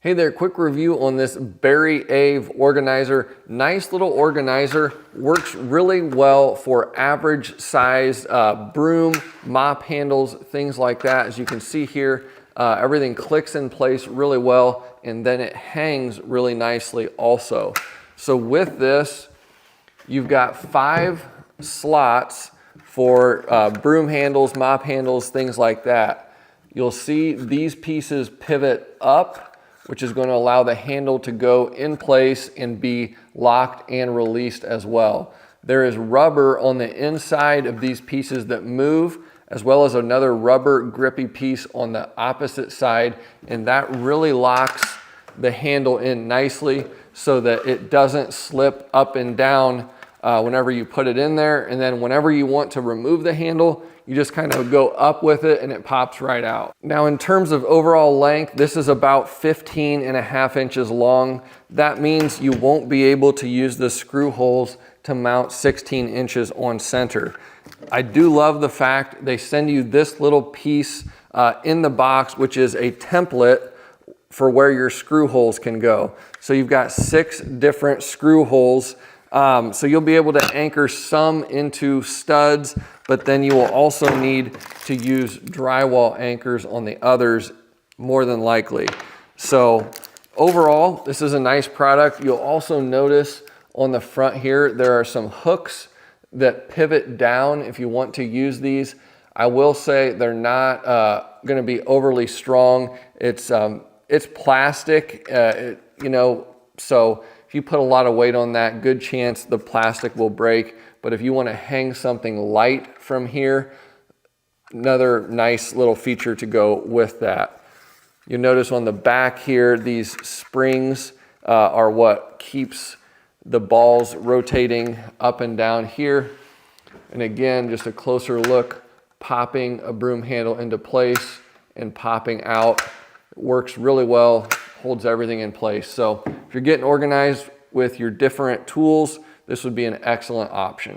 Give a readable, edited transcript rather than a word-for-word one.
Hey there, quick review on this Berry Ave organizer. Nice little organizer, works really well for average size broom, mop handles, things like that. As you can see here, everything clicks in place really well, and then it hangs really nicely also. So with this, you've got 5 slots for broom handles, mop handles, things like that. You'll see these pieces pivot up, which is going to allow the handle to go in place and be locked and released as well. There is rubber on the inside of these pieces that move, as well as another rubber grippy piece on the opposite side, and that really locks the handle in nicely so that it doesn't slip up and down whenever you put it in there. And then whenever you want to remove the handle, you just kind of go up with it and it pops right out. Now in terms of overall length, this is about 15.5 inches long. That means you won't be able to use the screw holes to mount 16 inches on center. I do love the fact they send you this little piece in the box, which is a template for where your screw holes can go. So you've got 6 different screw holes. So you'll be able to anchor some into studs, but then you will also need to use drywall anchors on the others more than likely. So overall, this is a nice product. You'll also notice on the front here, there are some hooks that pivot down if you want to use these. I will say they're not going to be overly strong. It's plastic, so if you put a lot of weight on that, good chance the plastic will break. But if you want to hang something light from here, another nice little feature to go with that. You'll notice on the back here, these springs are what keeps the balls rotating up and down here. And again, just a closer look, popping a broom handle into place and popping out. It works really well, holds everything in place. So if you're getting organized with your different tools, this would be an excellent option.